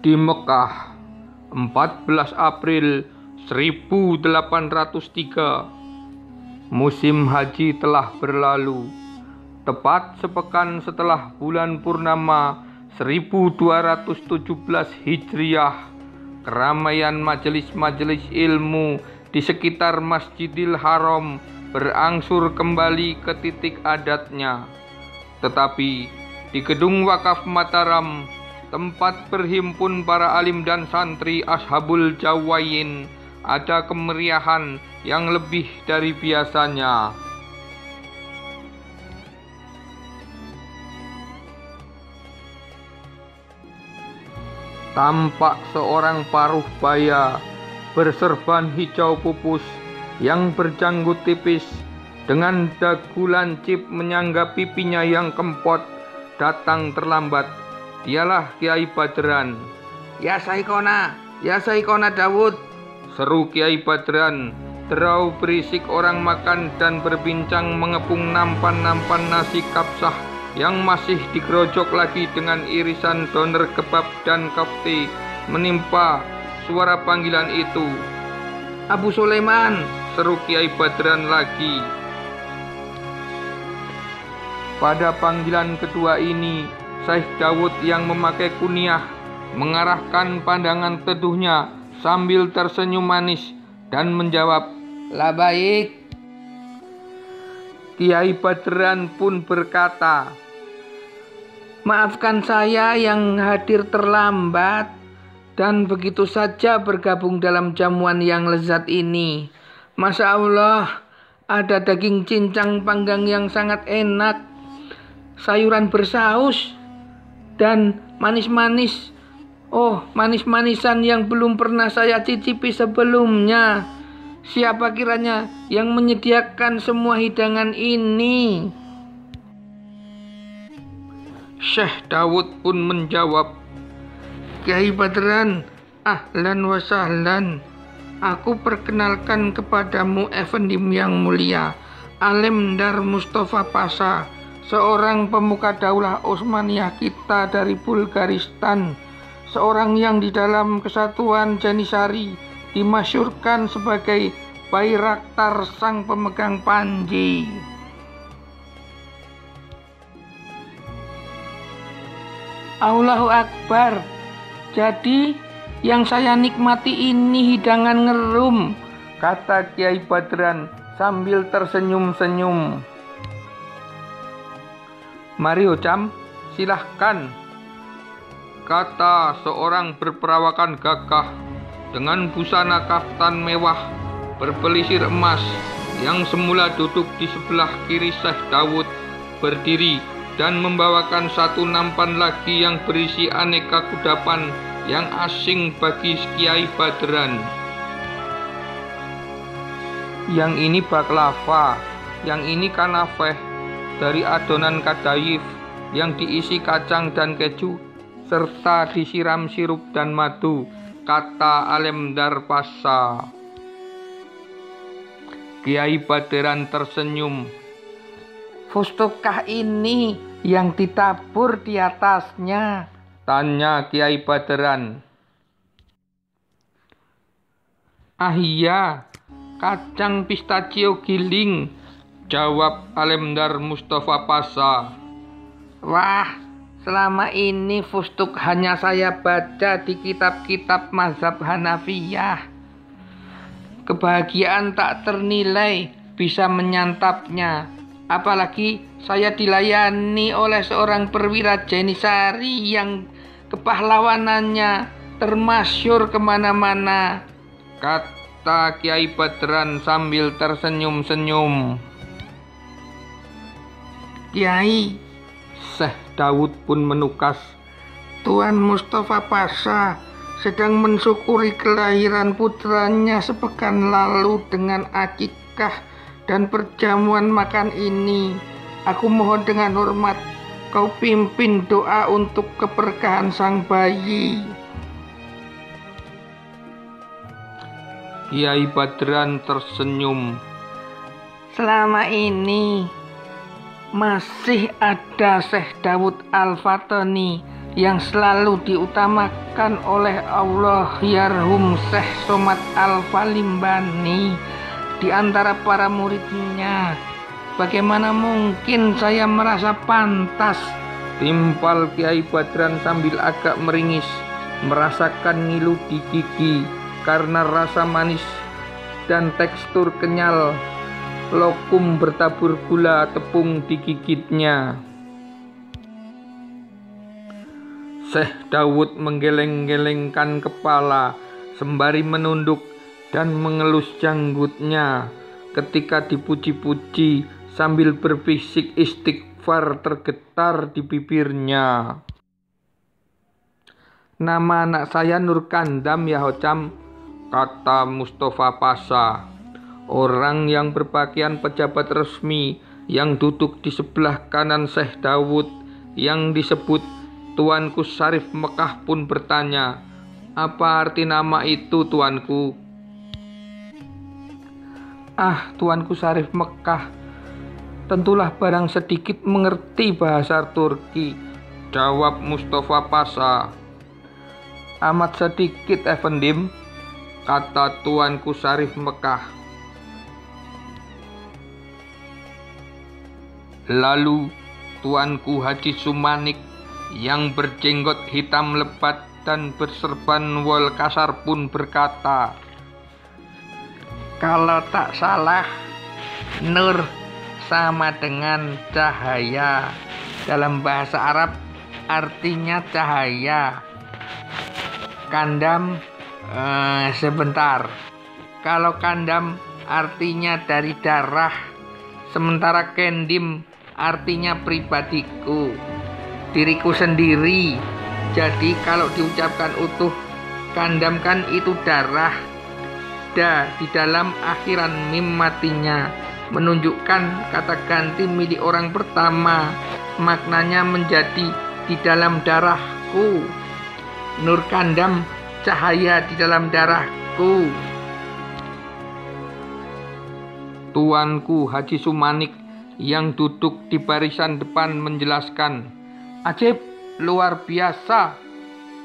Di Mekah, 14 April 1803. Musim haji telah berlalu. Tepat sepekan setelah bulan purnama 1217 Hijriah, keramaian majelis-majelis ilmu di sekitar Masjidil Haram berangsur kembali ke titik adatnya. Tetapi di Gedung Wakaf Mataram, tempat berhimpun para alim dan santri Ashabul Jawain, ada kemeriahan yang lebih dari biasanya. Tampak seorang paruh baya berserban hijau pupus yang berjanggut tipis dengan dagu lancip menyangga pipinya yang kempot datang terlambat. Dialah Kiai Badran. Ya Saikona Dawud, seru Kiai Badran. Derau berisik orang makan dan berbincang mengepung nampan-nampan nasi kapsah yang masih digerojok lagi dengan irisan doner kebab dan kafte. Menimpa suara panggilan itu. Abu Sulaiman, seru Kiai Badran lagi. Pada panggilan kedua ini, Syekh Dawud yang memakai kunyah mengarahkan pandangan teduhnya sambil tersenyum manis dan menjawab, "Labaik." Kiai Badran pun berkata, "Maafkan saya yang hadir terlambat dan begitu saja bergabung dalam jamuan yang lezat ini. Masya Allah, ada daging cincang panggang yang sangat enak, sayuran bersaus, dan manis-manis. Oh, manis-manisan yang belum pernah saya cicipi sebelumnya. Siapa kiranya yang menyediakan semua hidangan ini?" Syekh Dawud pun menjawab, "Kiai Badran, ahlan wa sahlan. Aku perkenalkan kepadamu Efendim yang mulia, Alemdar Mustafa Pasha, seorang pemuka daulah Utsmaniyah kita dari Bulgaristan, seorang yang di dalam kesatuan Janissary dimasyhurkan sebagai Bayraktar sang pemegang panji." Allahu Akbar. Jadi yang saya nikmati ini hidangan ngerum, kata Kiai Badran sambil tersenyum-senyum. "Mari Hocam, silahkan," kata seorang berperawakan gagah dengan busana kaftan mewah berpelisir emas yang semula duduk di sebelah kiri Syekh Dawud berdiri dan membawakan satu nampan lagi yang berisi aneka kudapan yang asing bagi Kiai Badran. Yang ini baklava, yang ini kanafeh dari adonan kadayif yang diisi kacang dan keju serta disiram sirup dan madu, kata Alemdar Pasha. Kiai Badran tersenyum. "Fustukah ini yang ditabur di atasnya?" tanya Kiai Badran. "Ah iya, kacang pistachio giling," jawab Alemdar Mustafa Pasha. "Wah, selama ini fustuk hanya saya baca di kitab-kitab mazhab Hanafiyah. Kebahagiaan tak ternilai bisa menyantapnya. Apalagi saya dilayani oleh seorang perwira Janissary yang kepahlawanannya termasyhur kemana-mana," kata Kiai Badran sambil tersenyum-senyum. "Kiai," Syekh Dawud pun menukas, "Tuan Mustafa Pasha sedang mensyukuri kelahiran putranya sepekan lalu dengan akikah dan perjamuan makan ini. Aku mohon dengan hormat kau pimpin doa untuk keberkahan sang bayi." Kiai Badran tersenyum. "Selama ini masih ada Syekh Dawud Al-Fatani, yang selalu diutamakan oleh Allah yarhum Syekh Somad Al-Falimbani di antara para muridnya. Bagaimana mungkin saya merasa pantas? Timpal Kiai Badran sambil agak meringis, merasakan ngilu di gigi karena rasa manis dan tekstur kenyal lokum bertabur gula tepung digigitnya. Syekh Dawud menggeleng-gelengkan kepala sembari menunduk dan mengelus janggutnya ketika dipuji-puji sambil berbisik istighfar tergetar di bibirnya. Nama anak saya Nur Kandam ya Hocam, kata Mustafa Pasha, orang yang berpakaian pejabat resmi yang duduk di sebelah kanan Syekh Dawud yang disebut Tuanku Syarif Mekah pun bertanya, apa arti nama itu Tuanku? Ah, Tuanku Syarif Mekah, tentulah barang sedikit mengerti bahasa Turki, jawab Mustafa Pasha. Amat sedikit Efendim, kata Tuanku Syarif Mekah. Lalu Tuanku Haji Sumanik yang berjenggot hitam lebat dan berserban wol kasar pun berkata, kalau tak salah, nur sama dengan cahaya. Dalam bahasa Arab artinya cahaya. Kandam, sebentar. Kalau kandam artinya dari darah, sementara kendim artinya pribadiku, diriku sendiri. Jadi kalau diucapkan utuh, kandam kan itu darah. Da di dalam akhiran mim matinya menunjukkan kata ganti milik orang pertama. Maknanya menjadi di dalam darahku. Nur Kandam, cahaya di dalam darahku. Tuanku Haji Sumanik yang duduk di barisan depan menjelaskan, ajib, luar biasa.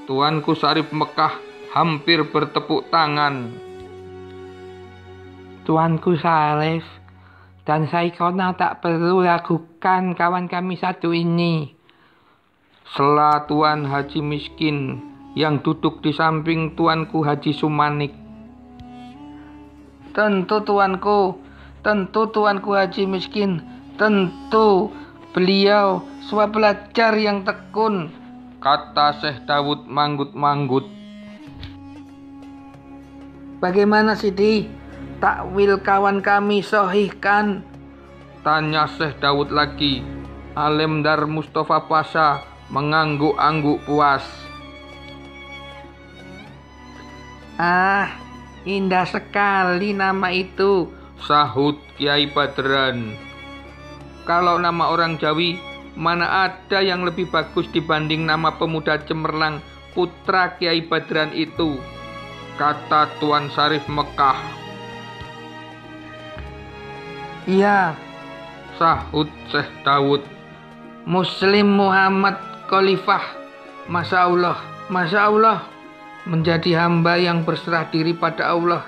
Tuanku Syarif Mekah hampir bertepuk tangan. Tuanku Syarif dan Saikona tak perlu ragukan kawan kami satu ini, sela Tuan Haji Miskin yang duduk di samping Tuanku Haji Sumanik. Tentu Tuanku Haji Miskin, tentu beliau swapelajar yang tekun, kata Syekh Dawud manggut-manggut. Bagaimana Sidi? Takwil kawan kami sahihkan? Tanya Syekh Dawud lagi. Alemdar Mustafa Pasha mengangguk-angguk puas. Ah, indah sekali nama itu, sahut Kiai Badran. Kalau nama orang Jawi, mana ada yang lebih bagus dibanding nama pemuda cemerlang putra Kiai Badran itu, kata Tuan Syarif Mekah. Iya, sahut Syekh Dawud. Muslim Muhammad Khalifah, Masya Allah, menjadi hamba yang berserah diri pada Allah,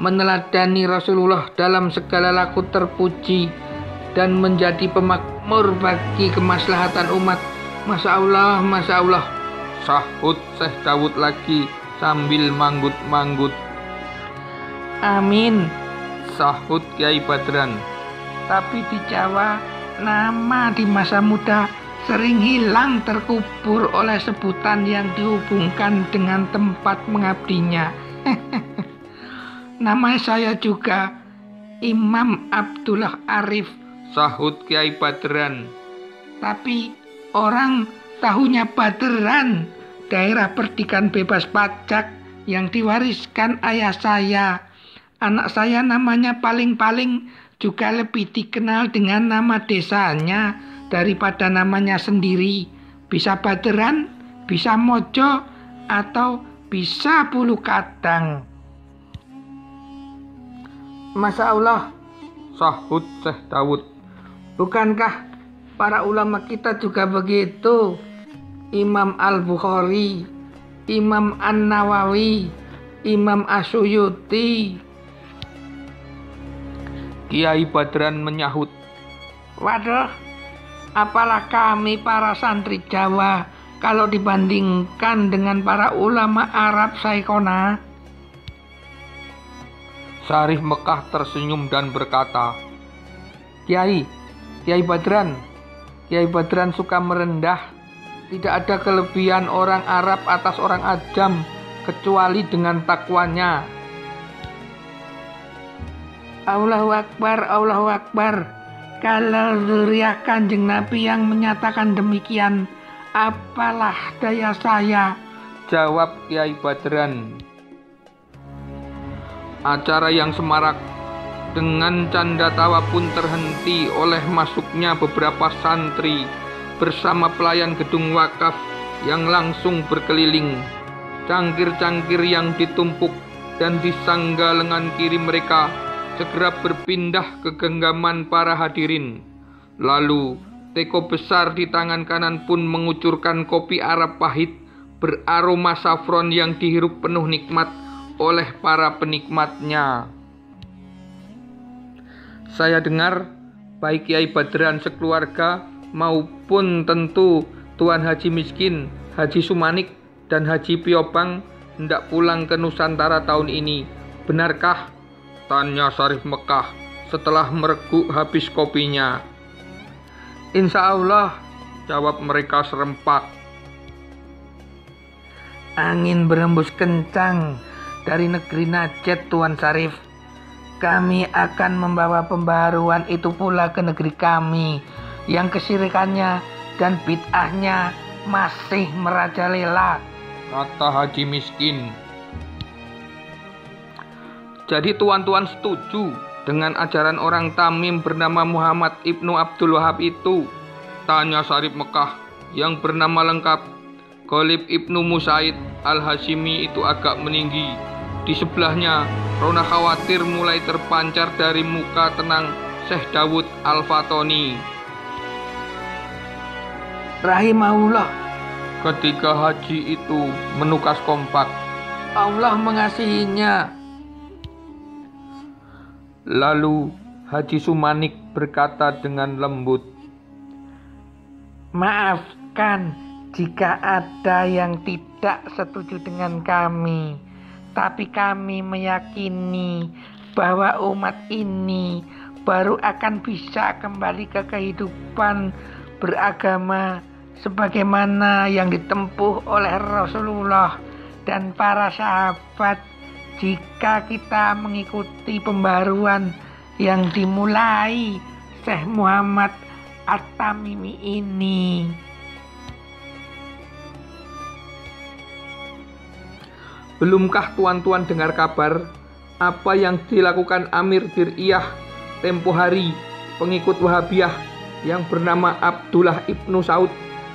meneladani Rasulullah dalam segala laku terpuji, dan menjadi pemakmur bagi kemaslahatan umat. Masya Allah, sahut Syekh Dawud lagi sambil manggut-manggut. Amin, sahut Kiai Badran. Tapi di Jawa, nama di masa muda sering hilang terkubur oleh sebutan yang dihubungkan dengan tempat mengabdinya. Nama saya juga Imam Abdullah Arif, sahut Kiai Badran. Tapi orang tahunya Badran, daerah perdikan bebas pajak yang diwariskan ayah saya. Anak saya namanya paling-paling juga lebih dikenal dengan nama desanya daripada namanya sendiri. Bisa Badran, bisa Mojo, atau bisa Bulu Kadang. Masya Allah, sahut Syekh Dawud. Bukankah para ulama kita juga begitu? Imam Al-Bukhari, Imam An-Nawawi, Imam Asyuyuti. Kiai Badran menyahut, Waduh, apalah kami para santri Jawa kalau dibandingkan dengan para ulama Arab Saikona. Sarif Mekah tersenyum dan berkata, Kiai Badran suka merendah. Tidak ada kelebihan orang Arab atas orang Ajam kecuali dengan takwanya. Allahu Akbar, Allahu Akbar. Kalau zuriyah Kanjeng Nabi yang menyatakan demikian, apalah daya saya? Jawab Kiai Badran. Acara yang semarak dengan canda tawa pun terhenti oleh masuknya beberapa santri bersama pelayan gedung wakaf yang langsung berkeliling. Cangkir-cangkir yang ditumpuk dan disangga lengan kiri mereka segera berpindah ke genggaman para hadirin. Lalu teko besar di tangan kanan pun mengucurkan kopi Arab pahit beraroma safron yang dihirup penuh nikmat oleh para penikmatnya. Saya dengar baik Kiai Badran sekeluarga maupun tentu Tuan Haji Miskin, Haji Sumanik, dan Haji Piobang hendak pulang ke Nusantara tahun ini. Benarkah? Tanya Sarif Mekah setelah mereguk habis kopinya. Insya Allah, jawab mereka serempak. Angin berembus kencang dari negeri Najd, Tuan Sarif. Kami akan membawa pembaharuan itu pula ke negeri kami yang kesyirikannya dan bid'ahnya masih merajalela, kata Haji Miskin. Jadi tuan-tuan setuju dengan ajaran orang Tamim bernama Muhammad Ibnu Abdul Wahab itu? Tanya Sarif Mekah yang bernama lengkap Ghalib Ibnu Musaid Al-Hashimi itu agak meninggi. Di sebelahnya rona khawatir mulai terpancar dari muka tenang Syekh Dawud Al-Fatoni. Rahimahullah. Ketika haji itu menukas kompak, Allah mengasihinya. Lalu Haji Sumanik berkata dengan lembut, Maafkan jika ada yang tidak setuju dengan kami, tapi kami meyakini bahwa umat ini baru akan bisa kembali ke kehidupan beragama sebagaimana yang ditempuh oleh Rasulullah dan para sahabat jika kita mengikuti pembaruan yang dimulai Syekh Muhammad At-Tamimi ini. Belumkah tuan-tuan dengar kabar apa yang dilakukan Amir Dir'iyah tempo hari pengikut Wahabiyah yang bernama Abdullah Ibnu Saud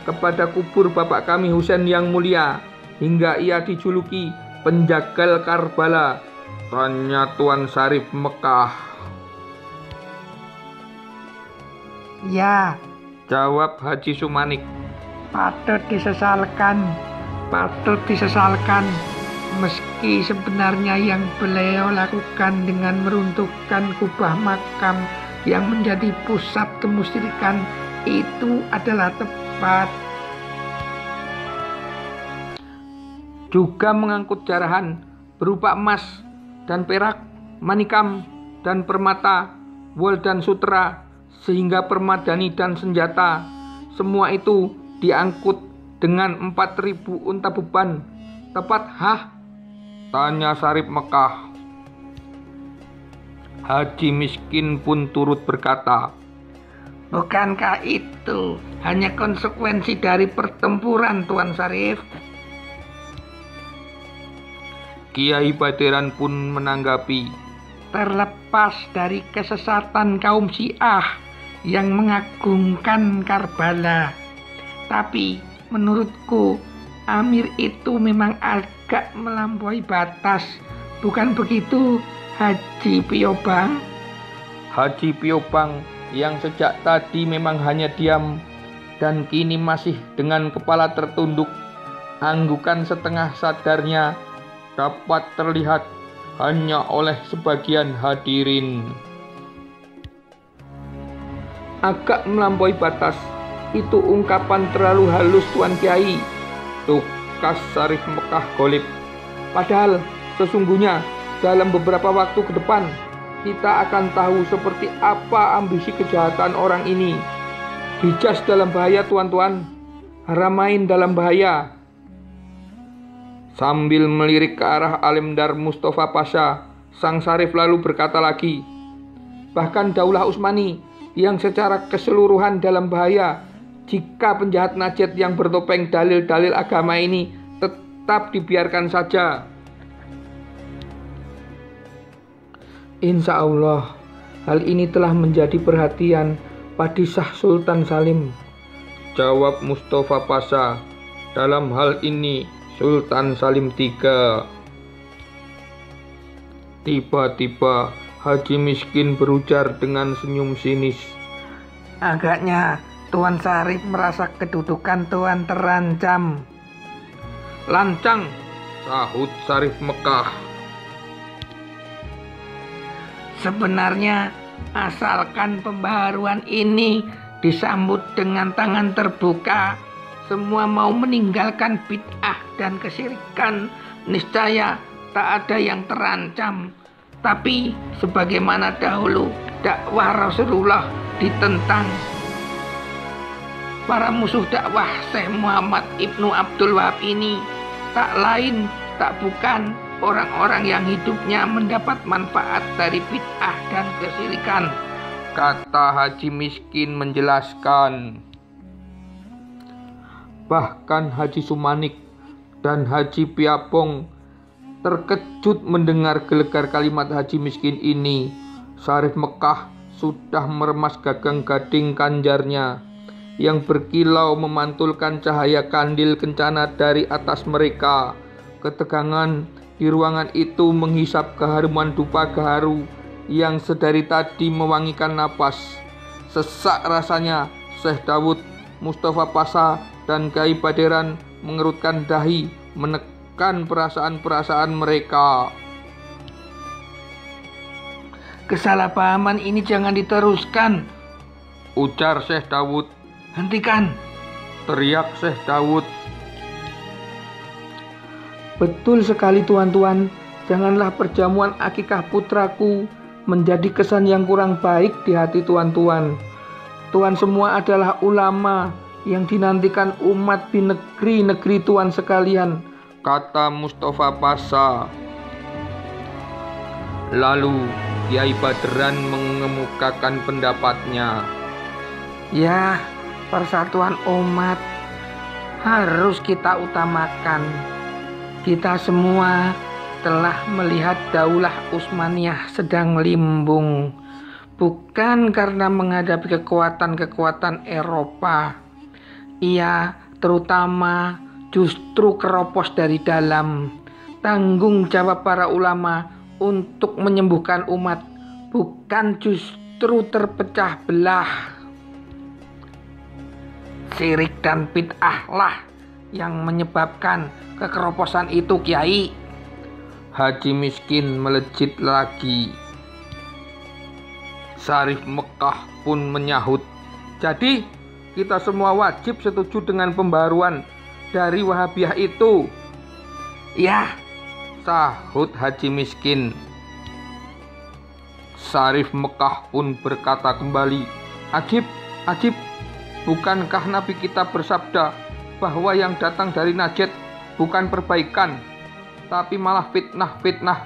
kepada kubur bapak kami Husain yang mulia hingga ia dijuluki penjagal Karbala? Tanya Tuan Sarif Mekah. Ya, jawab Haji Sumanik. Patut disesalkan. Meski sebenarnya yang beliau lakukan dengan meruntuhkan kubah makam yang menjadi pusat kemusyrikan itu adalah tepat. Juga mengangkut jarahan berupa emas dan perak, manikam dan permata, wol dan sutra, sehingga permadani dan senjata. Semua itu diangkut dengan 4.000 unta beban. Tepat, hah? Tanya Sarif Mekah. Haji Miskin pun turut berkata, Bukankah itu hanya konsekuensi dari pertempuran, Tuan Sarif? Kiai Badran pun menanggapi, terlepas dari kesesatan kaum Syiah yang mengagungkan Karbala, tapi menurutku Amir itu memang agak melampaui batas. Bukan begitu, Haji Piobang? Haji Piobang yang sejak tadi memang hanya diam dan kini masih dengan kepala tertunduk. Anggukan setengah sadarnya dapat terlihat hanya oleh sebagian hadirin. Agak melampaui batas, itu ungkapan terlalu halus Tuan Kiai, tukas Syarif Mekah Golib. Padahal sesungguhnya dalam beberapa waktu ke depan kita akan tahu seperti apa ambisi kejahatan orang ini. Hijaz dalam bahaya tuan-tuan, Haramain dalam bahaya. Sambil melirik ke arah Alimdar Mustafa Pasha, sang Syarif lalu berkata lagi, bahkan Daulah Utsmani yang secara keseluruhan dalam bahaya jika penjahat Najd yang bertopeng dalil-dalil agama ini tetap dibiarkan saja. Insya Allah, hal ini telah menjadi perhatian Padishah Sultan Salim, jawab Mustafa Pasha. Dalam hal ini Sultan Salim III. Tiba-tiba Haji Miskin berujar dengan senyum sinis, agaknya Tuan Syarif merasa kedudukan Tuan terancam. Lancang, sahut Syarif Mekah. Sebenarnya asalkan pembaharuan ini disambut dengan tangan terbuka, semua mau meninggalkan bid'ah dan kesyirikan, niscaya tak ada yang terancam. Tapi sebagaimana dahulu dakwah Rasulullah ditentang, para musuh dakwah Syekh Muhammad Ibnu Abdul Wahab ini tak lain tak bukan orang-orang yang hidupnya mendapat manfaat dari bid'ah dan kesyirikan, kata Haji Miskin menjelaskan. Bahkan Haji Sumanik dan Haji Piapong terkejut mendengar gelegar kalimat Haji Miskin ini. Syarif Mekah sudah meremas gagang gading kanjarnya yang berkilau memantulkan cahaya kandil kencana dari atas mereka. Ketegangan di ruangan itu menghisap keharuman dupa gaharu yang sedari tadi mewangikan napas. Sesak rasanya Syekh Dawud, Mustafa Pasha, dan Kiai Baderan mengerutkan dahi menekan perasaan-perasaan mereka. Kesalahpahaman ini jangan diteruskan, ujar Syekh Dawud. Hentikan, teriak Syekh Dawud. Betul sekali tuan-tuan, janganlah perjamuan akikah putraku menjadi kesan yang kurang baik di hati tuan-tuan. Tuan semua adalah ulama yang dinantikan umat di negeri-negeri tuan sekalian, kata Mustafa Pasha. Lalu Kiai Baderan mengemukakan pendapatnya. Ya, persatuan umat harus kita utamakan. Kita semua telah melihat Daulah Utsmaniyah sedang limbung, bukan karena menghadapi kekuatan-kekuatan Eropa. Ia terutama justru keropos dari dalam. Tanggung jawab para ulama untuk menyembuhkan umat, bukan justru terpecah belah. Syirik dan bid'ah lah yang menyebabkan kekeroposan itu, Kiai. Haji Miskin melejit lagi. Syarif Mekah pun menyahut, jadi kita semua wajib setuju dengan pembaruan dari Wahabiyah itu. Ya, sahut Haji Miskin. Syarif Mekah pun berkata kembali, Ajib, bukankah Nabi kita bersabda bahwa yang datang dari Najd bukan perbaikan, tapi malah fitnah,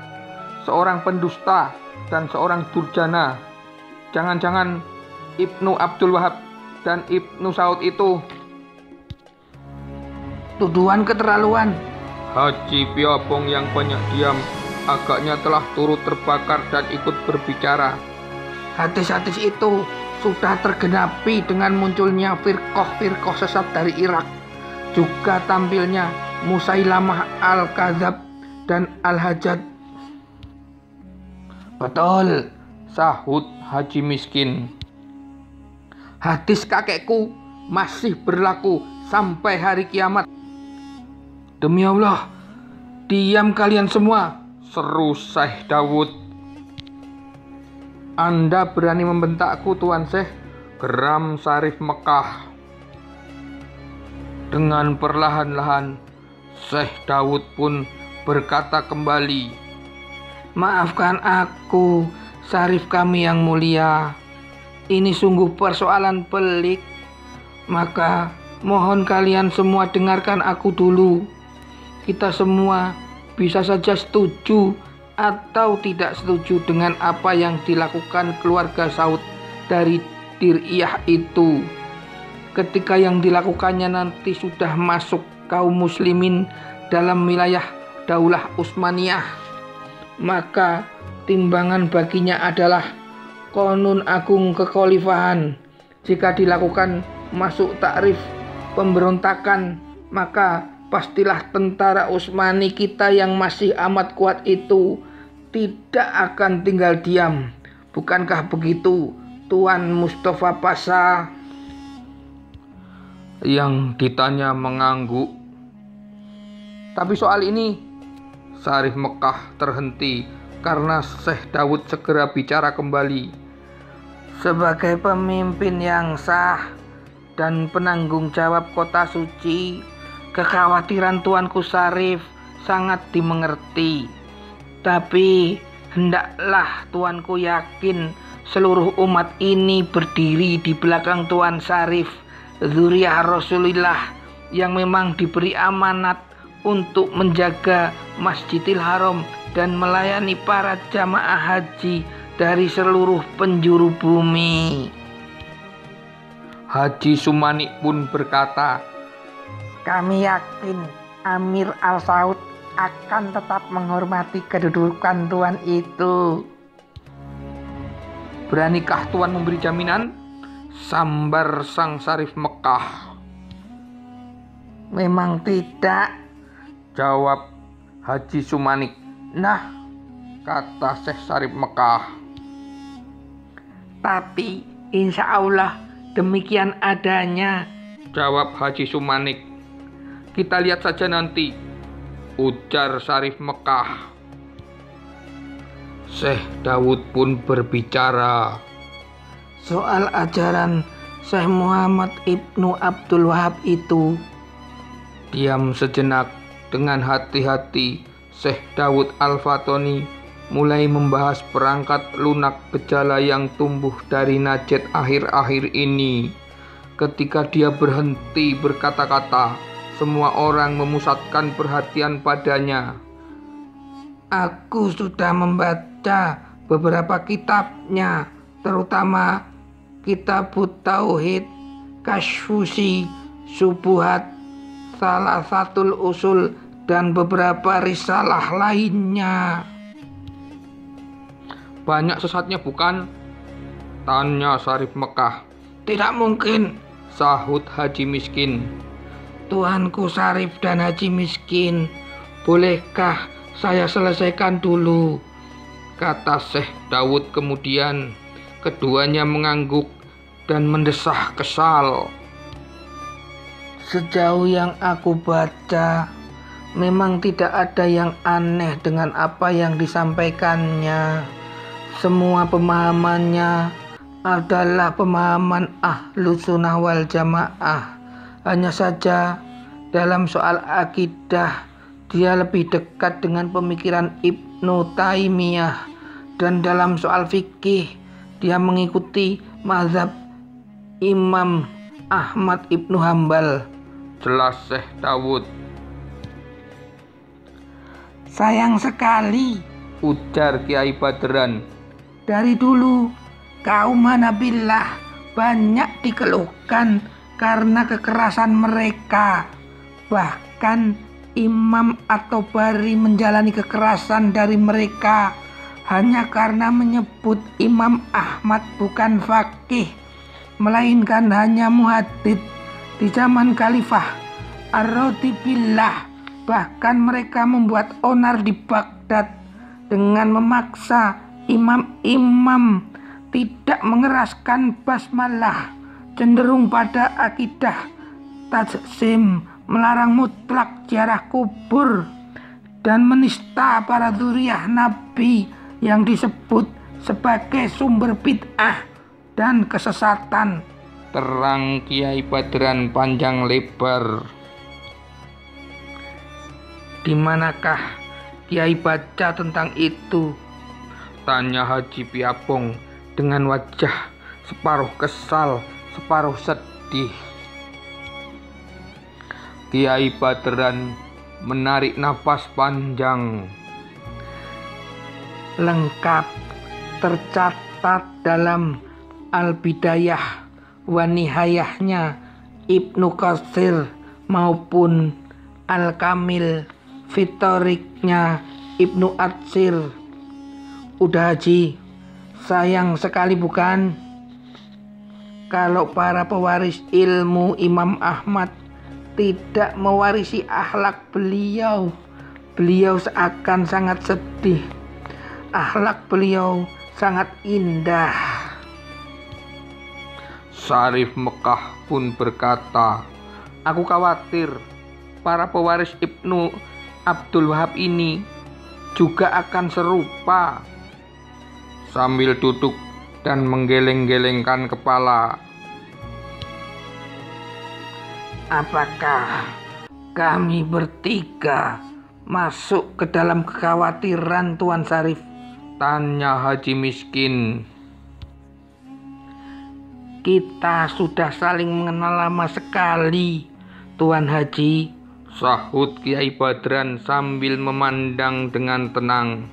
seorang pendusta dan seorang durjana. Jangan-jangan Ibnu Abdul Wahab dan Ibnu Saud itu tuduhan keterlaluan. Haji Piapong yang banyak diam agaknya telah turut terbakar dan ikut berbicara. Hadis-hadis itu sudah tergenapi dengan munculnya firqah sesat dari Irak, juga tampilnya Musailamah Al-Kadzab dan Al-Hajjaj. Betul, sahut Haji Miskin. Hadis kakekku masih berlaku sampai hari kiamat. Demi Allah, diam kalian semua, seru Syekh Dawud. Anda berani membentakku, Tuan Syekh, geram Syarif Mekah. Dengan perlahan-lahan, Syekh Dawud pun berkata kembali, "Maafkan aku, Syarif kami yang mulia. Ini sungguh persoalan pelik. Maka mohon kalian semua dengarkan aku dulu. Kita semua bisa saja setuju atau tidak setuju dengan apa yang dilakukan keluarga Saud dari Dir'iyah itu. Ketika yang dilakukannya nanti sudah masuk kaum muslimin dalam wilayah Daulah Utsmaniyah, maka timbangan baginya adalah Qonun Agung Kekhalifahan. Jika dilakukan masuk takrif pemberontakan, maka pastilah tentara Utsmani kita yang masih amat kuat itu tidak akan tinggal diam. Bukankah begitu, Tuan Mustafa Pasha?" Yang ditanya mengangguk. Tapi soal ini, Syarif Mekah terhenti karena Syekh Dawud segera bicara kembali. "Sebagai pemimpin yang sah dan penanggung jawab kota suci, kekhawatiran Tuanku Syarif sangat dimengerti. Tapi hendaklah Tuanku yakin seluruh umat ini berdiri di belakang Tuan Syarif, zuriyah Rasulullah yang memang diberi amanat untuk menjaga Masjidil Haram dan melayani para jamaah haji dari seluruh penjuru bumi." Haji Sumanik pun berkata, "Kami yakin Amir Al-Saud akan tetap menghormati kedudukan Tuan itu." "Beranikah Tuan memberi jaminan?" sambar sang Syarif Mekah. "Memang tidak," jawab Haji Sumanik. "Nah," kata Syekh Syarif Mekah, "tapi insya Allah demikian adanya," jawab Haji Sumanik. "Kita lihat saja nanti," ujar Syarif Mekah. Syekh Dawud pun berbicara, "Soal ajaran Syekh Muhammad Ibnu Abdul Wahab itu." Diam sejenak. Dengan hati-hati, Syekh Dawud Al-Fatoni mulai membahas perangkat lunak gejala yang tumbuh dari Najd akhir-akhir ini. Ketika dia berhenti berkata-kata, semua orang memusatkan perhatian padanya. "Aku sudah membaca beberapa kitabnya, terutama Kitabut Tauhid, Kasyfusi Syubuhat, Salasatul Usul, dan beberapa risalah lainnya." "Banyak sesatnya bukan?" tanya Syarif Mekah. "Tidak mungkin," sahut Haji Miskin. "Tuanku Syarif dan Haji Miskin, bolehkah saya selesaikan dulu?" kata Syekh Dawud kemudian. Keduanya mengangguk dan mendesah kesal. "Sejauh yang aku baca, memang tidak ada yang aneh dengan apa yang disampaikannya. Semua pemahamannya adalah pemahaman Ahlus Sunnah wal Jamaah. Hanya saja dalam soal akidah, dia lebih dekat dengan pemikiran Ibnu Taimiyah, dan dalam soal fikih dia mengikuti mazhab Imam Ahmad Ibnu Hambal," jelas Syekh Dawud. "Sayang sekali," ujar Kiai Badran, "dari dulu kaum Hanabilah banyak dikeluhkan karena kekerasan mereka. Bahkan Imam At-Tabari menjalani kekerasan dari mereka hanya karena menyebut Imam Ahmad bukan faqih, melainkan hanya muhaddits. Di zaman Khalifah Ar-Rafidah, bahkan mereka membuat onar di Baghdad dengan memaksa imam-imam tidak mengeraskan basmalah cenderung pada akidah tajsim, melarang mutlak ziarah kubur, dan menista para dzurriyyah Nabi yang disebut sebagai sumber bid'ah dan kesesatan. Terang Kiai Badran panjang lebar. Di manakah Kiai baca tentang itu? Tanya Haji Piapong dengan wajah separuh kesal, separuh sedih. Kiai Badran menarik nafas panjang. Lengkap tercatat dalam Al-Bidayah wa Nihayahnya Ibnu Katsir maupun Al-Kamil Fitoriknya Ibnu Atsir. Udah Haji, sayang sekali bukan kalau para pewaris ilmu Imam Ahmad tidak mewarisi akhlak beliau. Beliau seakan sangat sedih. Akhlak beliau sangat indah. Syarif Mekah pun berkata, aku khawatir para pewaris Ibnu Abdul Wahab ini juga akan serupa. Sambil duduk dan menggeleng-gelengkan kepala. Apakah kami bertiga masuk ke dalam kekhawatiran Tuan Syarif? Tanya Haji Miskin. Kita sudah saling mengenal lama sekali, Tuan Haji, sahut Kiai Badran sambil memandang dengan tenang.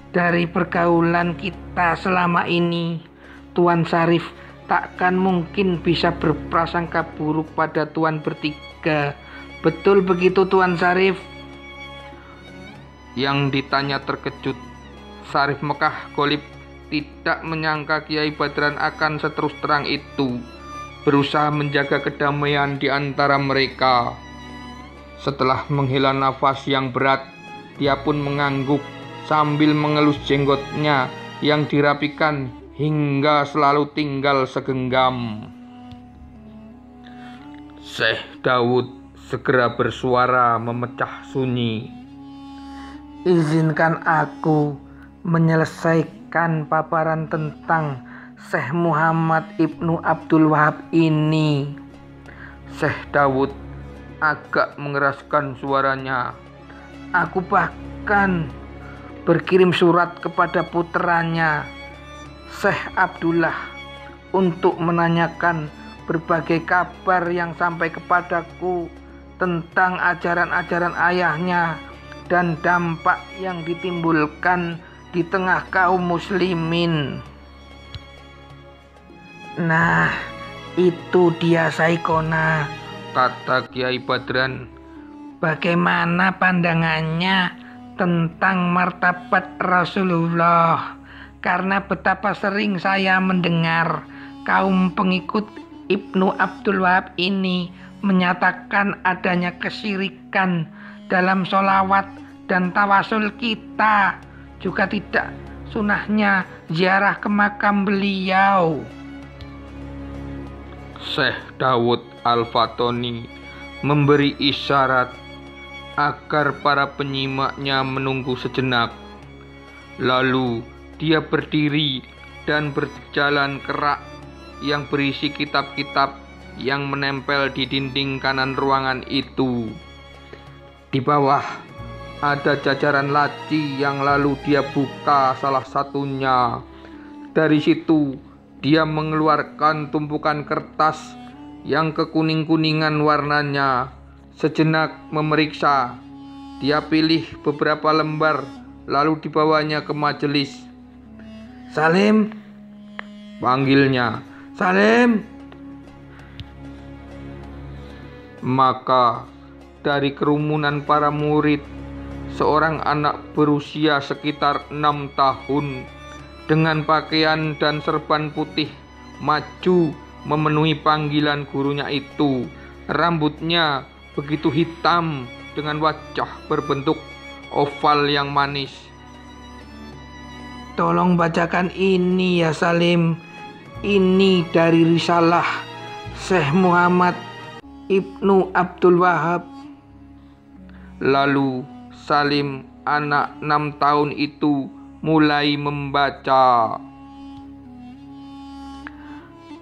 Dari pergaulan kita selama ini, Tuan Syarif takkan mungkin bisa berprasangka buruk pada Tuan bertiga. Betul begitu Tuan Syarif? Yang ditanya terkejut. Syarif Mekah Golib tidak menyangka Kiai Badran akan seterus terang itu, berusaha menjaga kedamaian di antara mereka. Setelah menghela nafas yang berat, dia pun mengangguk sambil mengelus jenggotnya yang dirapikan hingga selalu tinggal segenggam. Syekh Daud segera bersuara memecah sunyi. Izinkan aku menyelesaikan paparan tentang Syekh Muhammad Ibnu Abdul Wahab ini. Syekh Daud agak mengeraskan suaranya. Aku bahkan berkirim surat kepada puteranya Syekh Abdullah untuk menanyakan berbagai kabar yang sampai kepadaku tentang ajaran-ajaran ayahnya dan dampak yang ditimbulkan di tengah kaum muslimin. Nah, itu dia Saikona, kata Kiai Badran. Bagaimana pandangannya tentang martabat Rasulullah? Karena betapa sering saya mendengar kaum pengikut Ibnu Abdul Wahab ini menyatakan adanya kesyirikan dalam sholawat dan tawasul kita, juga tidak sunahnya ziarah ke makam beliau. Syekh Daud Al-Fatoni memberi isyarat agar para penyimaknya menunggu sejenak. Lalu dia berdiri dan berjalan ke rak yang berisi kitab-kitab yang menempel di dinding kanan ruangan itu. Di bawah ada jajaran laci yang lalu dia buka salah satunya. Dari situ dia mengeluarkan tumpukan kertas yang kekuning-kuningan warnanya. Sejenak memeriksa, dia pilih beberapa lembar lalu dibawanya ke majelis. Salim, panggilnya. Salim. Maka dari kerumunan para murid, seorang anak berusia sekitar 6 tahun dengan pakaian dan serban putih maju memenuhi panggilan gurunya itu. Rambutnya begitu hitam dengan wajah berbentuk oval yang manis. Tolong bacakan ini ya Salim. Ini dari risalah Syekh Muhammad Ibnu Abdul Wahab. Lalu Salim, anak 6 tahun itu, mulai membaca.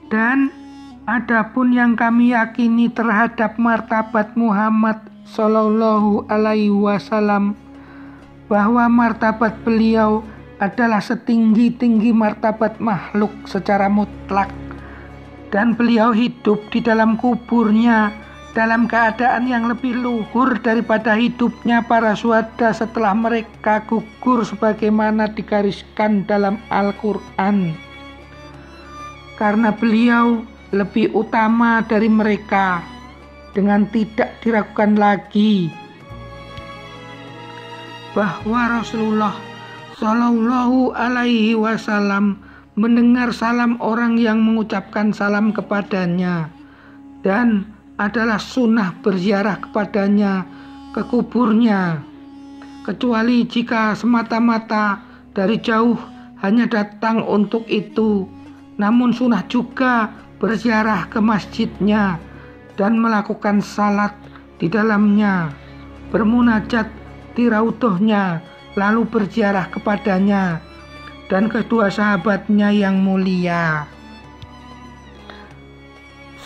Dan adapun yang kami yakini terhadap martabat Muhammad Sallallahu Alaihi Wasallam, bahwa martabat beliau adalah setinggi-tinggi martabat makhluk secara mutlak, dan beliau hidup di dalam kuburnya dalam keadaan yang lebih luhur daripada hidupnya para syuhada setelah mereka gugur sebagaimana digariskan dalam Al-Quran. Karena beliau lebih utama dari mereka dengan tidak diragukan lagi bahwa Rasulullah Shallallahu Alaihi Wasallam mendengar salam orang yang mengucapkan salam kepadanya, dan adalah sunnah berziarah kepadanya ke kuburnya, kecuali jika semata-mata dari jauh hanya datang untuk itu. Namun sunnah juga berziarah ke masjidnya dan melakukan salat di dalamnya, bermunajat di raudhahnya, lalu berziarah kepadanya dan kedua sahabatnya yang mulia.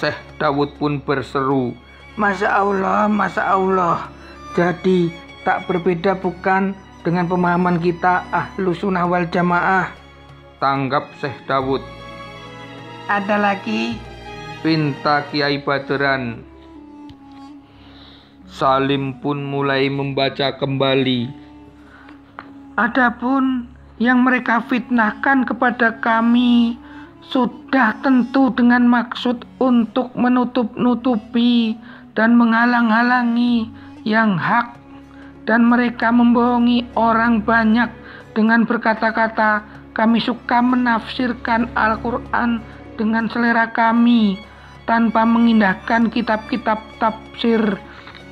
Syekh Dawud pun berseru, Masya Allah, Masya Allah. Jadi tak berbeda bukan dengan pemahaman kita Ahlu Sunnah wal Jamaah? Tanggap Syekh Dawud. Ada lagi? Pinta Kiai Badran. Salim pun mulai membaca kembali. Adapun yang mereka fitnahkan kepada kami sudah tentu dengan maksud untuk menutup-nutupi dan menghalang-halangi yang hak, dan mereka membohongi orang banyak dengan berkata-kata, kami suka menafsirkan Al-Quran dengan selera kami tanpa mengindahkan kitab-kitab tafsir,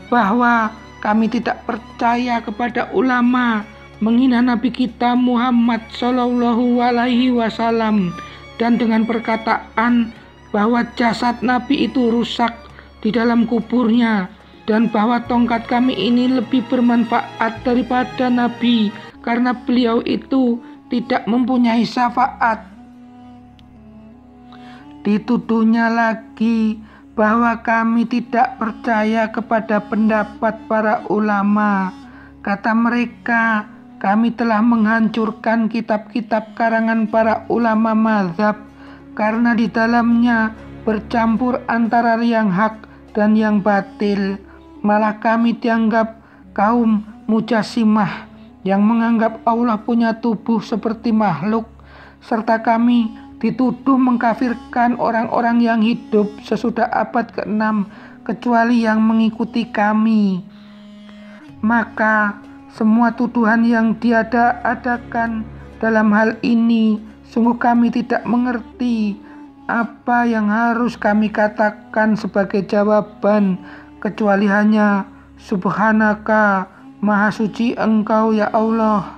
bahwa kami tidak percaya kepada ulama, menghina Nabi kita Muhammad Sallallahu Alaihi Wasallam, dan dengan perkataan bahwa jasad Nabi itu rusak di dalam kuburnya, dan bahwa tongkat kami ini lebih bermanfaat daripada Nabi karena beliau itu tidak mempunyai syafaat. Dituduhnya lagi bahwa kami tidak percaya kepada pendapat para ulama. Kata mereka, kami telah menghancurkan kitab-kitab karangan para ulama mazhab karena di dalamnya bercampur antara yang hak dan yang batil. Malah kami dianggap kaum mujassimah yang menganggap Allah punya tubuh seperti makhluk, serta kami dituduh mengkafirkan orang-orang yang hidup sesudah abad ke-6 kecuali yang mengikuti kami. Maka semua tuduhan yang diada-adakan dalam hal ini, sungguh kami tidak mengerti apa yang harus kami katakan sebagai jawaban, kecuali hanya Subhanaka, Maha Suci Engkau ya Allah.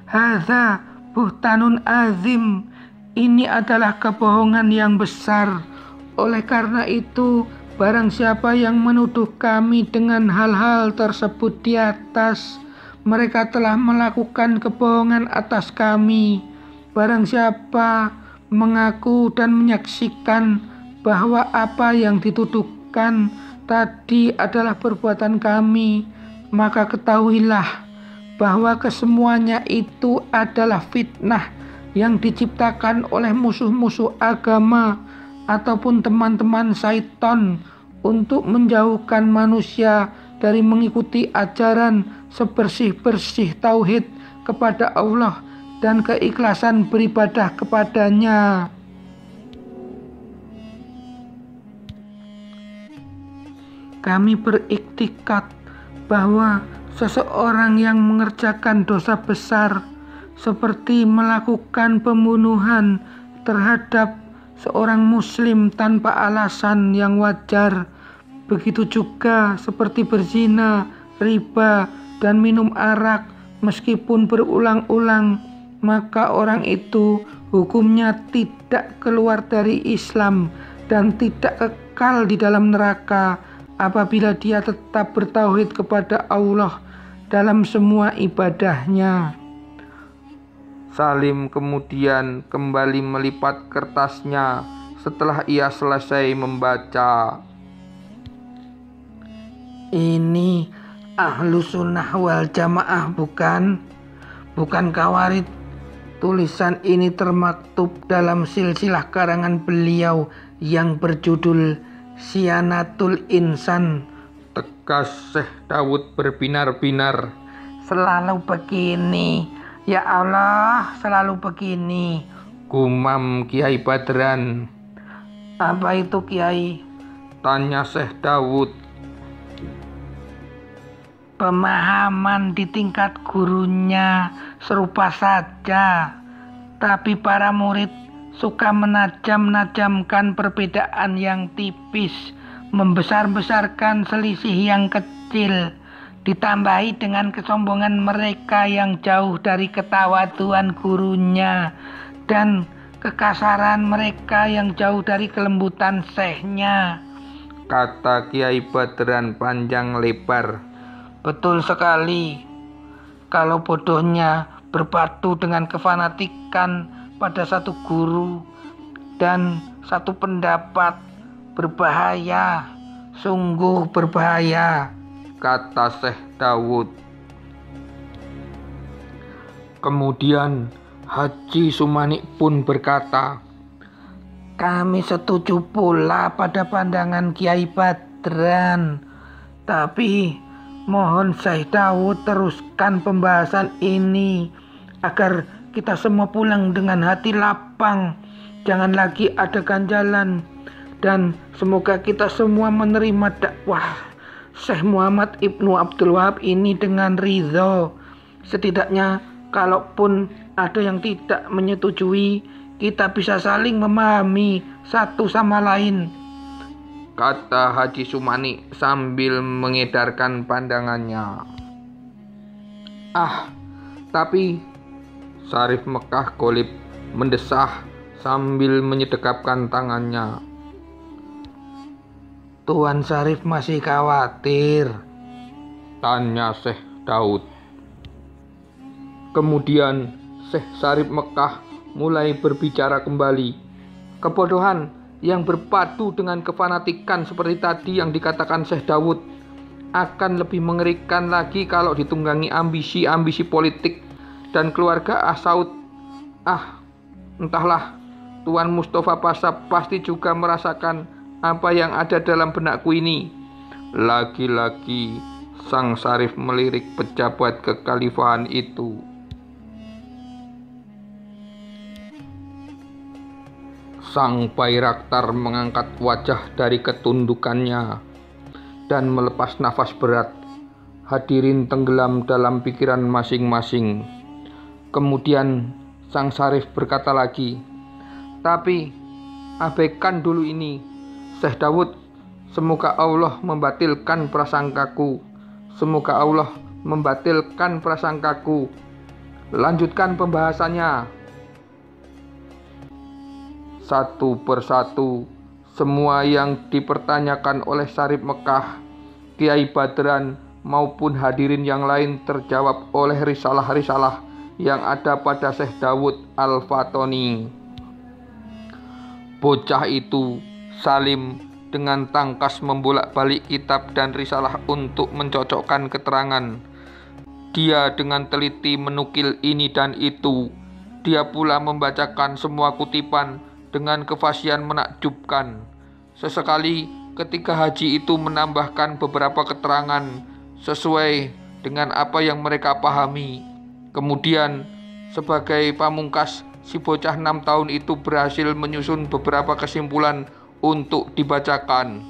Hadza buhtanun azim, ini adalah kebohongan yang besar. Oleh karena itu, barang siapa yang menuduh kami dengan hal-hal tersebut di atas, mereka telah melakukan kebohongan atas kami. Barang siapa mengaku dan menyaksikan bahwa apa yang dituduhkan tadi adalah perbuatan kami, maka ketahuilah bahwa kesemuanya itu adalah fitnah yang diciptakan oleh musuh-musuh agama ataupun teman-teman syaitan untuk menjauhkan manusia dari mengikuti ajaran sebersih-bersih tauhid kepada Allah dan keikhlasan beribadah kepadanya. Kami beriktikad bahwa seseorang yang mengerjakan dosa besar seperti melakukan pembunuhan terhadap seorang muslim tanpa alasan yang wajar, begitu juga seperti berzina, riba, dan minum arak meskipun berulang-ulang, maka orang itu hukumnya tidak keluar dari Islam dan tidak kekal di dalam neraka apabila dia tetap bertauhid kepada Allah dalam semua ibadahnya. Salim kemudian kembali melipat kertasnya setelah ia selesai membaca. Ini ahlu sunnah wal jamaah bukan? Bukan Khawarij. Tulisan ini termaktub dalam silsilah karangan beliau yang berjudul Sianatul Insan. Tegas Syekh Dawud berbinar-binar. Selalu begini, ya Allah, selalu begini, gumam Kiai Badran. Apa itu Kiai? Tanya Syekh Dawud. Pemahaman di tingkat gurunya serupa saja, tapi para murid suka menajam-najamkan perbedaan yang tipis, membesar-besarkan selisih yang kecil, ditambahi dengan kesombongan mereka yang jauh dari ketawaduan gurunya dan kekasaran mereka yang jauh dari kelembutan syekhnya, kata Kiai Badran panjang lebar. Betul sekali. Kalau bodohnya berpadu dengan kefanatikan pada satu guru dan satu pendapat, berbahaya, sungguh berbahaya, kata Syekh Dawud. Kemudian Haji Sumanik pun berkata, kami setuju pula pada pandangan Kiai Badran, tapi mohon Syekh Dawud teruskan pembahasan ini agar kita semua pulang dengan hati lapang, jangan lagi ada ganjalan, dan semoga kita semua menerima dakwah Syekh Muhammad Ibnu Abdul Wahab ini dengan ridho. Setidaknya kalaupun ada yang tidak menyetujui, kita bisa saling memahami satu sama lain, kata Haji Sumani sambil mengedarkan pandangannya. Tapi Syarif Mekah Golib mendesah sambil menyedekapkan tangannya. Tuan Syarif masih khawatir, tanya Syekh Daud. Kemudian Syekh Syarif Mekah mulai berbicara kembali. Kebodohan yang berpadu dengan kefanatikan seperti tadi yang dikatakan Syekh Dawud akan lebih mengerikan lagi kalau ditunggangi ambisi-ambisi politik dan keluarga Saud. Entahlah, Tuan Mustafa Pasha pasti juga merasakan apa yang ada dalam benakku ini. Lagi-lagi Sang Syarif melirik pejabat kekhalifahan itu. Sang Bairaktar mengangkat wajah dari ketundukannya dan melepas nafas berat. Hadirin tenggelam dalam pikiran masing-masing. Kemudian Sang Syarif berkata lagi, tapi abaikan dulu ini, Syekh Dawud. Semoga Allah membatalkan prasangkaku. Semoga Allah membatalkan prasangkaku. Lanjutkan pembahasannya. Satu persatu, semua yang dipertanyakan oleh Syarif Mekah, Kiai Badran maupun hadirin yang lain terjawab oleh risalah-risalah yang ada pada Syekh Dawud Al-Fatoni. Bocah itu, Salim, dengan tangkas membolak-balik kitab dan risalah untuk mencocokkan keterangan. Dia dengan teliti menukil ini dan itu. Dia pula membacakan semua kutipan dengan kefasihan menakjubkan. Sesekali ketika haji itu menambahkan beberapa keterangan sesuai dengan apa yang mereka pahami. Kemudian sebagai pamungkas, si bocah 6 tahun itu berhasil menyusun beberapa kesimpulan untuk dibacakan.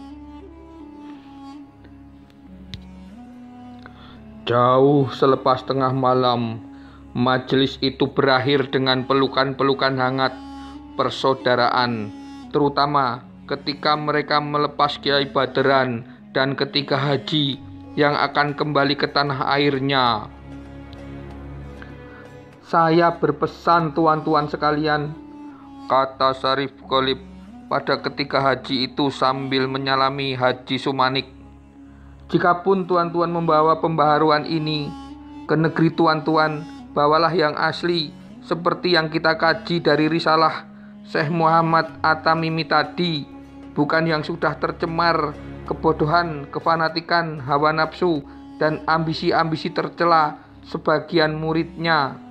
Jauh selepas tengah malam, majelis itu berakhir dengan pelukan-pelukan hangat persaudaraan, terutama ketika mereka melepas Kiai Badran dan ketiga haji yang akan kembali ke tanah airnya. Saya berpesan tuan-tuan sekalian, kata Syarif Golib pada ketika haji itu sambil menyalami Haji Sumanik. Jikapun tuan-tuan membawa pembaharuan ini ke negeri tuan-tuan, bawalah yang asli seperti yang kita kaji dari risalah Syekh Muhammad At-Tamimi tadi, bukan yang sudah tercemar kebodohan, kefanatikan, hawa nafsu, dan ambisi-ambisi tercela sebagian muridnya.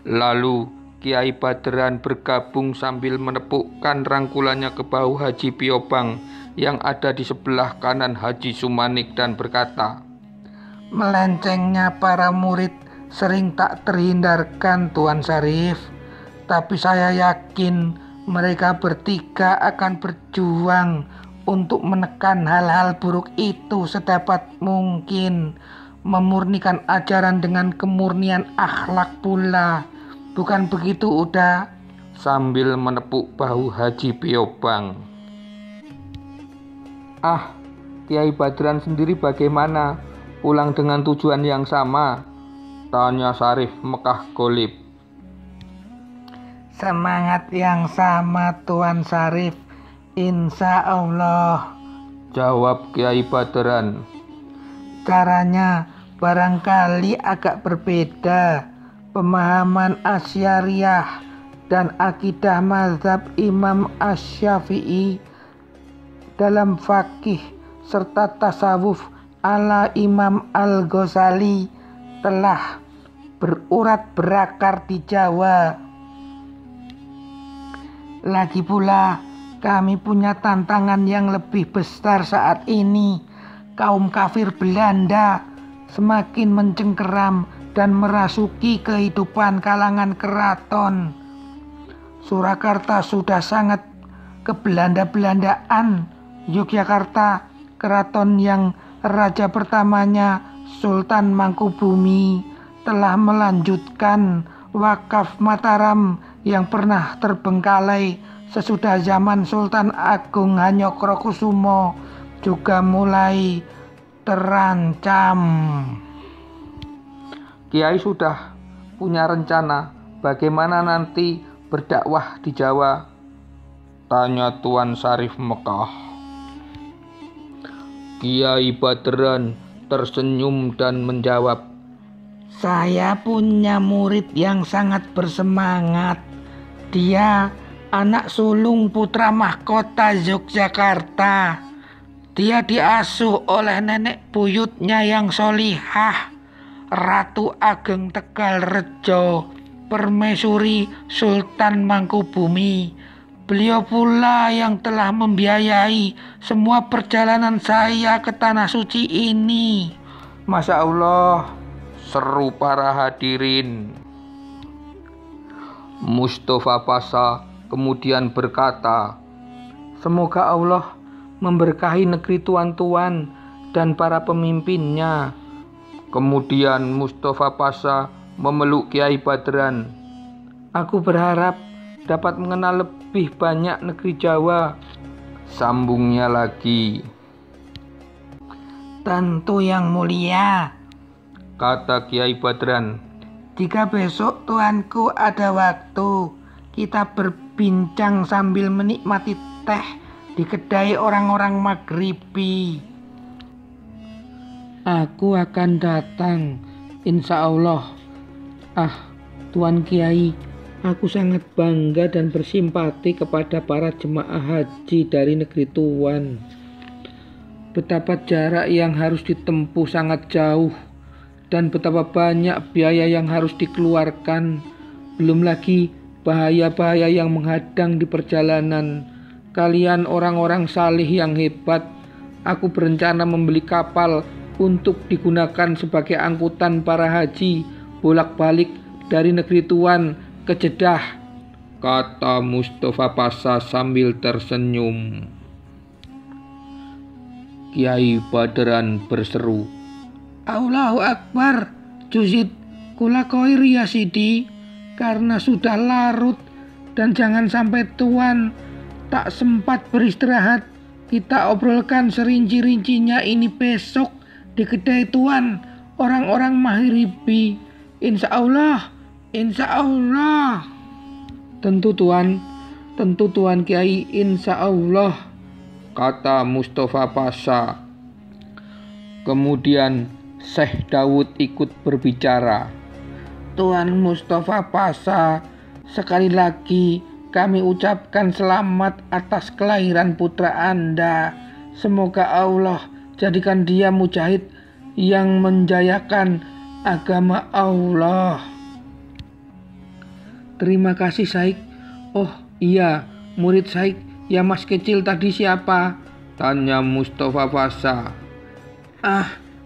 Lalu Kiai Badran bergabung sambil menepukkan rangkulannya ke bahu Haji Piobang yang ada di sebelah kanan Haji Sumanik dan berkata, "Melencengnya para murid sering tak terhindarkan, Tuan Syarif. Tapi saya yakin mereka bertiga akan berjuang untuk menekan hal-hal buruk itu sedapat mungkin. Memurnikan ajaran dengan kemurnian akhlak pula. Bukan begitu, Uda?" sambil menepuk bahu Haji Piobang. "Ah, Kiai Badran sendiri bagaimana? Pulang dengan tujuan yang sama?" tanya Syarif Mekah Golib. "Semangat yang sama, Tuan Syarif. Insya Allah," jawab Kiai Badran. "Caranya barangkali agak berbeda. Pemahaman Asy'ariyah dan akidah mazhab Imam Asy-Syafi'i dalam fakih serta tasawuf ala Imam Al-Ghazali telah berurat berakar di Jawa. Lagi pula kami punya tantangan yang lebih besar saat ini. Kaum kafir Belanda semakin mencengkeram dan merasuki kehidupan kalangan keraton. Surakarta sudah sangat kebelanda-belandaan. Yogyakarta, keraton yang raja pertamanya Sultan Mangkubumi, telah melanjutkan wakaf Mataram yang pernah terbengkalai sesudah zaman Sultan Agung Hanyokrokusumo juga mulai terancam. Kiai sudah punya rencana bagaimana nanti berdakwah di Jawa? Tanya Tuan Syarif Mekah. Kiai Badran tersenyum dan menjawab, "Saya punya murid yang sangat bersemangat. Dia anak sulung putra mahkota Yogyakarta. Dia diasuh oleh nenek buyutnya yang solihah, Ratu Ageng Tegalrejo, Permaisuri Sultan Mangkubumi. Beliau pula yang telah membiayai semua perjalanan saya ke Tanah Suci ini." "Masya Allah," seru para hadirin. Mustafa Pasha kemudian berkata, "Semoga Allah memberkahi negeri tuan-tuan dan para pemimpinnya." Kemudian Mustafa Pasha memeluk Kiai Badran. "Aku berharap dapat mengenal lebih banyak negeri Jawa," sambungnya lagi. "Tentu yang mulia," kata Kiai Badran. "Jika besok tuanku ada waktu, kita berbincang sambil menikmati teh di kedai orang-orang Maghribi." "Aku akan datang, insya Allah." "Ah, Tuan Kiai, aku sangat bangga dan bersimpati kepada para jemaah haji dari negeri tuan. Betapa jarak yang harus ditempuh sangat jauh, dan betapa banyak biaya yang harus dikeluarkan. Belum lagi bahaya-bahaya yang menghadang di perjalanan. Kalian orang-orang salih yang hebat. Aku berencana membeli kapal untuk digunakan sebagai angkutan para haji bolak-balik dari negeri tuan ke Jeddah," kata Mustafa Pasha sambil tersenyum. Kiai Badran berseru, "Allahu Akbar, Juzid kula koir ya Sidi, karena sudah larut dan jangan sampai tuan tak sempat beristirahat. Kita obrolkan serinci-rincinya ini besok di kedai tuan orang-orang Maghribi. Insya Allah, insya Allah. Tentu Tuan Kiai, insya Allah, kata Mustafa Pasha. Kemudian Syekh Daud ikut berbicara. Tuan Mustafa Pasha, sekali lagi kami ucapkan selamat atas kelahiran putra Anda. Semoga Allah jadikan dia mujahid yang menjayakan agama Allah. Terima kasih Syekh. Oh iya, murid Syekh yang mas kecil tadi siapa? Tanya Mustafa Pasha.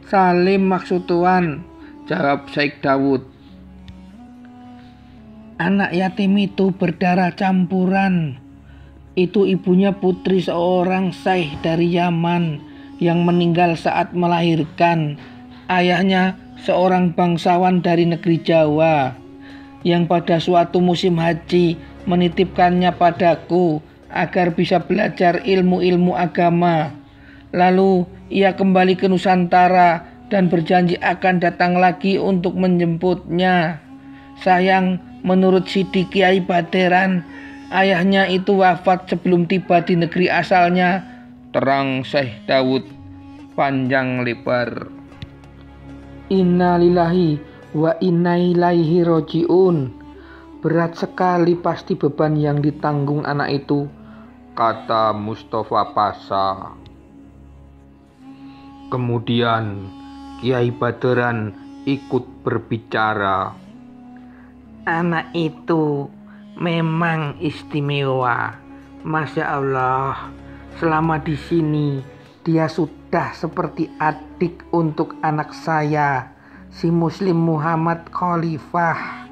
Salim maksud Tuan, jawab Syekh Daud. Anak yatim itu berdarah campuran. Itu ibunya putri seorang syekh dari Yaman yang meninggal saat melahirkan. Ayahnya seorang bangsawan dari negeri Jawa yang pada suatu musim haji menitipkannya padaku agar bisa belajar ilmu-ilmu agama. Lalu ia kembali ke Nusantara dan berjanji akan datang lagi untuk menjemputnya. Sayang, menurut Sidi Kiai Baderan, ayahnya itu wafat sebelum tiba di negeri asalnya. Terang Syekh Daud panjang lebar. Innalillahi wa inna ilaihi roji'un. Berat sekali pasti beban yang ditanggung anak itu, kata Mustafa Pasha. Kemudian Kiai Baderan ikut berbicara. Anak itu memang istimewa. Masya Allah, selama di sini dia sudah seperti adik untuk anak saya, si Muslim Muhammad Khalifah.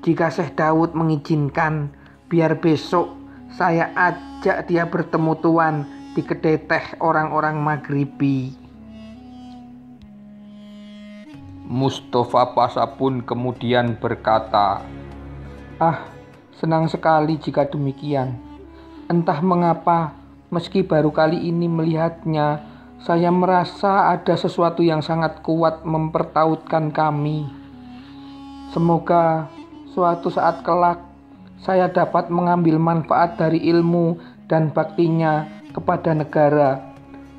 Jika Syekh Daud mengizinkan, biar besok saya ajak dia bertemu Tuan di kedai teh orang-orang Maghribi. Mustafa Pasha pun kemudian berkata, Senang sekali jika demikian. Entah mengapa, meski baru kali ini melihatnya, saya merasa ada sesuatu yang sangat kuat mempertautkan kami. Semoga suatu saat kelak saya dapat mengambil manfaat dari ilmu dan baktinya kepada negara.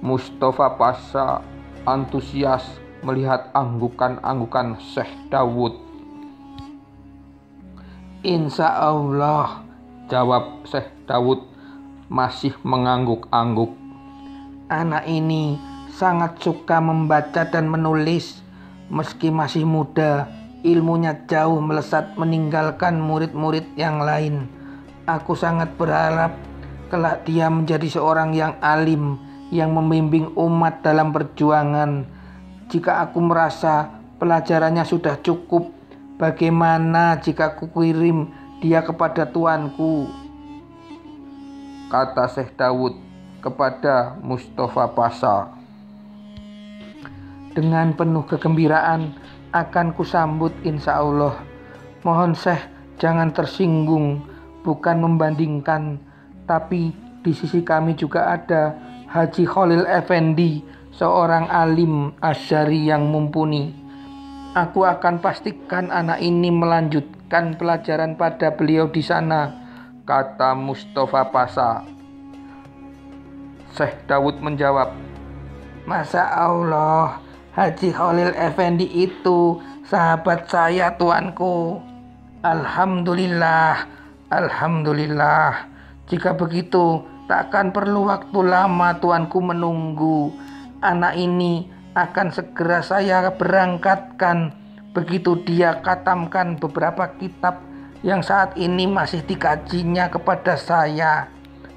Mustafa Pasha antusias melihat anggukan-anggukan Syekh Daud. Insya Allah, jawab Syekh Daud masih mengangguk-angguk. Anak ini sangat suka membaca dan menulis. Meski masih muda, ilmunya jauh melesat meninggalkan murid-murid yang lain. Aku sangat berharap kelak dia menjadi seorang yang alim, yang membimbing umat dalam perjuangan. Jika aku merasa pelajarannya sudah cukup, bagaimana jika aku kirim dia kepada tuanku? Kata Syekh Daud kepada Mustafa Pasha. Dengan penuh kegembiraan akan kusambut insya Allah. Mohon Syekh jangan tersinggung, bukan membandingkan, tapi di sisi kami juga ada Haji Khalil Effendi, seorang alim Asy'ari yang mumpuni. Aku akan pastikan anak ini melanjutkan pelajaran pada beliau di sana, kata Mustafa Pasha. Syekh Daud menjawab, Masya Allah, Haji Khalil Effendi itu sahabat saya tuanku. Alhamdulillah, Alhamdulillah. Jika begitu, takkan perlu waktu lama tuanku menunggu. Anak ini akan segera saya berangkatkan. Begitu dia khatamkan beberapa kitab yang saat ini masih dikajinya kepada saya.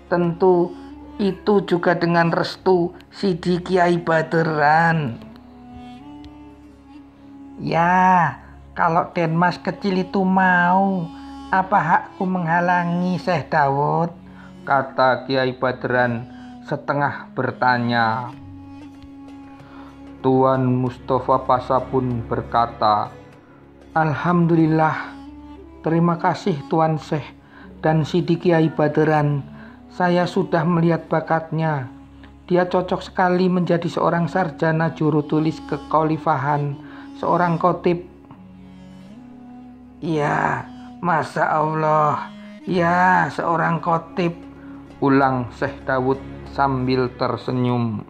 Tentu itu juga dengan restu Sidi Kiai Baderan. Ya, kalau Denmas kecil itu mau, apa hakku menghalangi Syekh Daud? Kata Kiai Baderan setengah bertanya. Tuan Mustafa Pasha pun berkata, Alhamdulillah, terima kasih Tuan Syekh dan Sidi Kiai Baderan. Saya sudah melihat bakatnya. Dia cocok sekali menjadi seorang sarjana juru tulis kekhalifahan, seorang khotib. Ya, Masya Allah, ya seorang khotib, ulang Syekh Dawud sambil tersenyum.